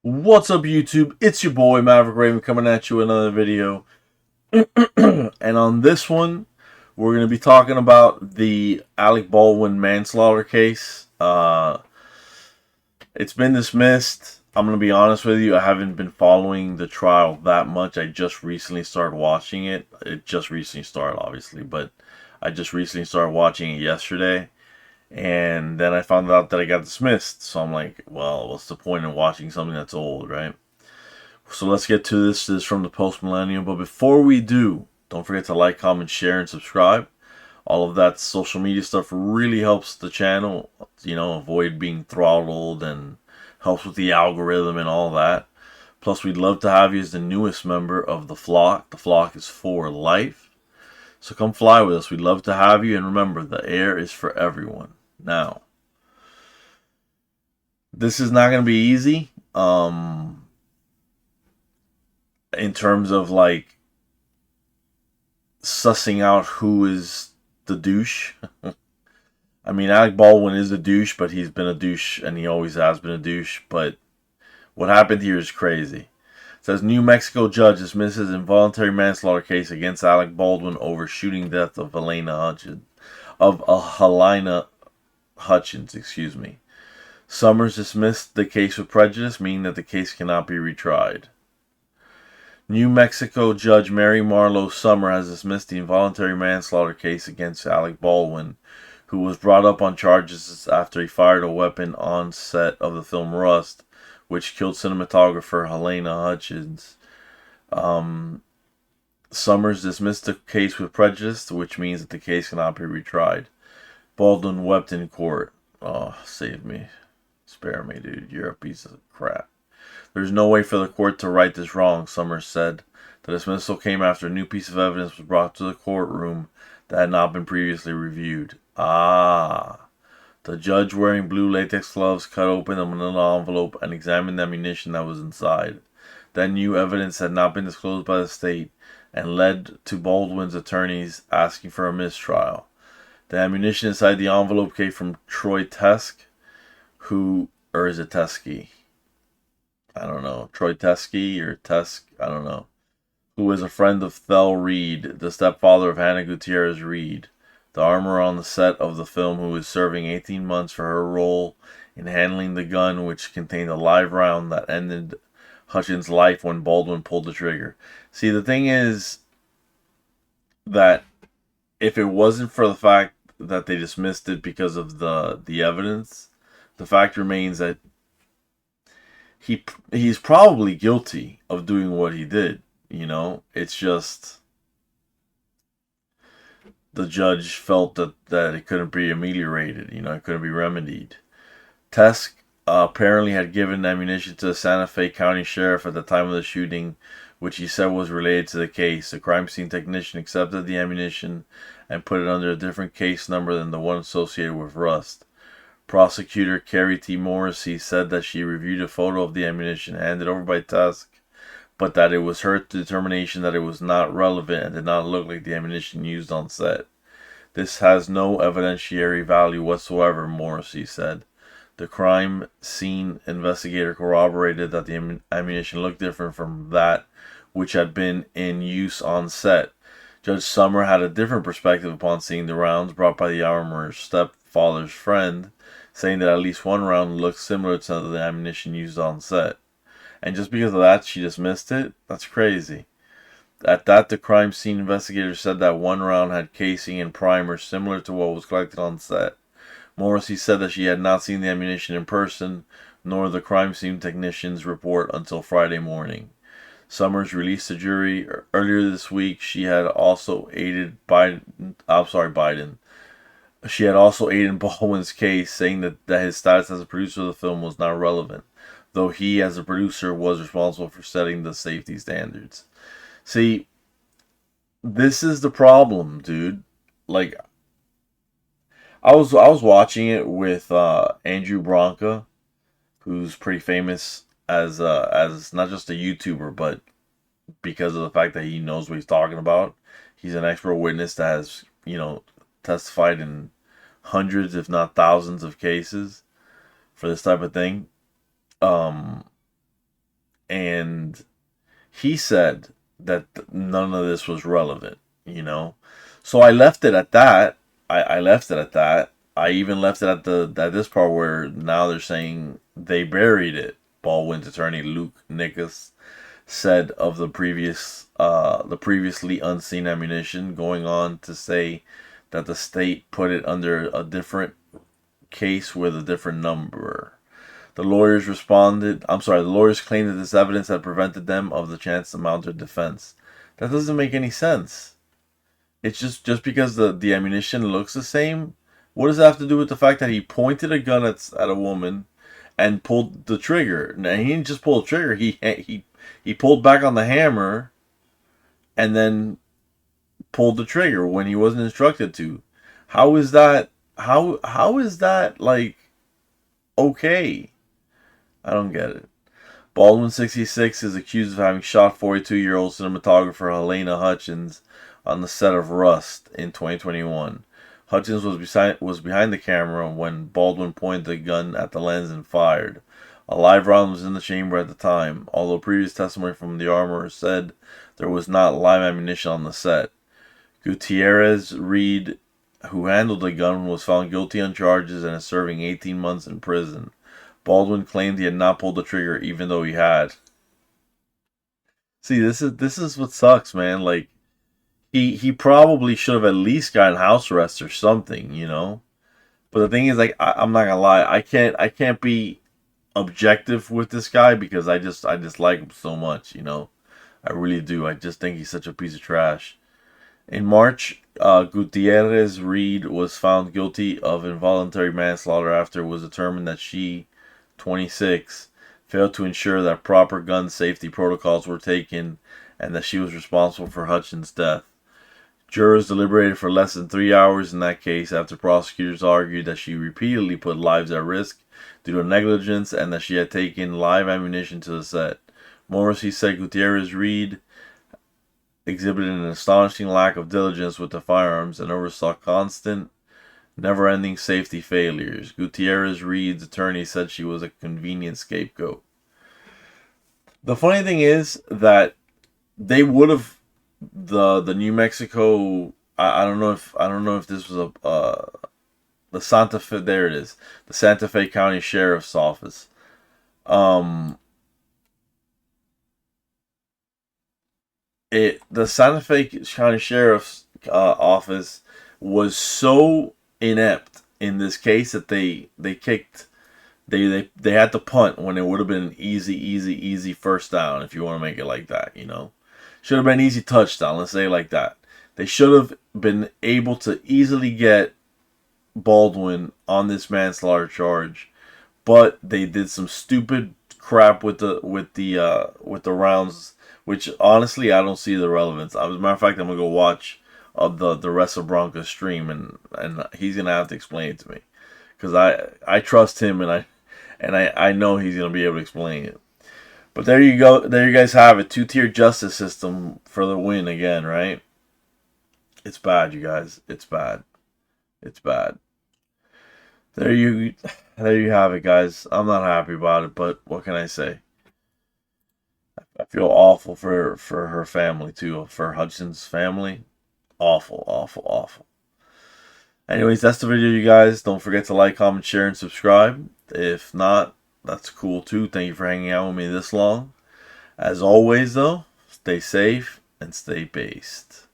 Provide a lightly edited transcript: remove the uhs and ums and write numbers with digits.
What's up, YouTube? It's your boy Maverick Raven coming at you with another video. And on this one, we're going to be talking about the Alec Baldwin manslaughter case. It's been dismissed. I'm going to be honest with you, I haven't been following the trial that much. I just recently started watching it. It just recently started, obviously, but I just recently started watching it yesterday. And then I found out that I got dismissed. So I'm like, well, what's the point in watching something that's old, right? So let's get to this. This is from the Post Millennium. But before we do, don't forget to like, comment, share, and subscribe. All of that social media stuff really helps the channel, avoid being throttled and helps with the algorithm and all that. Plus, we'd love to have you as the newest member of the flock. The flock is for life. So come fly with us. We'd love to have you. And remember, the air is for everyone. Now, this is not going to be easy. In terms of like sussing out who is the douche. I mean, Alec Baldwin is a douche, but he's been a douche and he always has been a douche. But what happened here is crazy. It says New Mexico judge dismisses involuntary manslaughter case against Alec Baldwin over shooting death of Helena Hutchins, excuse me. Summers dismissed the case with prejudice, meaning that the case cannot be retried. New Mexico Judge Mary Marlowe Summer has dismissed the involuntary manslaughter case against Alec Baldwin, who was brought up on charges after he fired a weapon on set of the film Rust, which killed cinematographer Helena Hutchins. Summers dismissed the case with prejudice, which means that the case cannot be retried. Baldwin wept in court. Oh, save me. Spare me, dude. You're a piece of crap. There's no way for the court to right this wrong, Summers said. The dismissal came after a new piece of evidence was brought to the courtroom that had not been previously reviewed. The judge, wearing blue latex gloves, cut open a manila envelope and examined the ammunition that was inside. That new evidence had not been disclosed by the state and led to Baldwin's attorneys asking for a mistrial. The ammunition inside the envelope came from Troy Teske, or is it Teskey? I don't know, Troy Teske or Tesk, I don't know, who is a friend of Thel Reed, the stepfather of Hannah Gutierrez Reed, the armorer on the set of the film, who is serving 18 months for her role in handling the gun which contained a live round that ended Hutchins' life when Baldwin pulled the trigger. See, the thing is that if it wasn't for the fact that they dismissed it because of the evidence, the fact remains that he's probably guilty of doing what he did. It's just the judge felt that it couldn't be ameliorated. It couldn't be remedied. Teske apparently had given ammunition to the Santa Fe County Sheriff at the time of the shooting, which he said was related to the case. The crime scene technician accepted the ammunition and put it under a different case number than the one associated with Rust. Prosecutor Carrie T. Morrissey said that she reviewed a photo of the ammunition handed over by Teske, but that it was her determination that it was not relevant and did not look like the ammunition used on set. This has no evidentiary value whatsoever, Morrissey said. The crime scene investigator corroborated that the ammunition looked different from that which had been in use on set. Judge Summer had a different perspective upon seeing the rounds brought by the armorer's stepfather's friend, saying that at least one round looked similar to the ammunition used on set. And just because of that, she dismissed it? That's crazy. At that, the crime scene investigator said that one round had casing and primer similar to what was collected on set. Morrissey said that she had not seen the ammunition in person, nor the crime scene technician's report until Friday morning. Summers released the jury earlier this week. She had also aided Biden. She had also aided Baldwin's case, saying that his status as a producer of the film was not relevant, though he, as a producer, was responsible for setting the safety standards. See, this is the problem, dude. Like, I was watching it with Andrew Bronca, who's pretty famous as not just a YouTuber, but because of the fact that he knows what he's talking about. He's an expert witness that has, testified in hundreds, if not thousands, of cases for this type of thing. and he said that none of this was relevant, you know. So I left it at that. I left it at that. I even left it at this part where now they're saying they buried it. Baldwin's attorney Luke Nickus said of the previously unseen ammunition, going on to say that the state put it under a different case with a different number. The lawyers responded, I'm sorry, the lawyers claimed that this evidence had prevented them of the chance to mount their defense. That doesn't make any sense. It's just because the ammunition looks the same. What does that have to do with the fact that he pointed a gun at a woman and pulled the trigger? Now, he didn't just pull the trigger. He pulled back on the hammer and then pulled the trigger when he wasn't instructed to. How is that? How is that like okay? I don't get it. Baldwin, 66, is accused of having shot 42-year-old cinematographer Helena Hutchins on the set of Rust in 2021. Hutchins was behind the camera when Baldwin pointed the gun at the lens and fired. A live round was in the chamber at the time, although previous testimony from the armorer said there was not live ammunition on the set. Gutierrez Reed, who handled the gun, was found guilty on charges and is serving 18 months in prison. Baldwin claimed he had not pulled the trigger even though he had. See, this is what sucks, man. Like he probably should have at least gotten house arrest or something, you know. But the thing is, like, I'm not gonna lie, I can't be objective with this guy because I just like him so much, you know. I really do. I just think he's such a piece of trash. In March, Gutierrez Reed was found guilty of involuntary manslaughter after it was determined that she, 26, failed to ensure that proper gun safety protocols were taken and that she was responsible for Hutchins' death. Jurors deliberated for less than 3 hours in that case after prosecutors argued that she repeatedly put lives at risk due to negligence and that she had taken live ammunition to the set. Morrissey said Gutierrez Reed exhibited an astonishing lack of diligence with the firearms and oversaw constant, never-ending safety failures. Gutierrez Reed's attorney said she was a convenient scapegoat. The funny thing is that they would have the New Mexico. I don't know if this was the Santa Fe. There it is, the Santa Fe County Sheriff's Office. Um, the Santa Fe County Sheriff's Office was so inept in this case that they kicked they had to punt when it would have been an easy first down, if you want to make it like that, you know. Should have been an easy touchdown, let's say it like that. They should have been able to easily get Baldwin on this manslaughter charge, but they did some stupid crap with the rounds, which honestly I don't see the relevance. As a matter of fact, I'm gonna go watch the rest of Bronco's stream, and he's gonna have to explain it to me, because I trust him, and I know he's gonna be able to explain it. But there you go. There you guys have it. Two-tier justice system for the win again, right? It's bad, you guys. It's bad. It's bad. There you there you have it, guys. I'm not happy about it, but what can I say? I feel awful for her family too, for Hudson's family. Awful, awful, awful. Anyways, that's the video, you guys. Don't forget to like, comment, share, and subscribe. If not, that's cool too. Thank you for hanging out with me this long. As always, though, stay safe and stay based.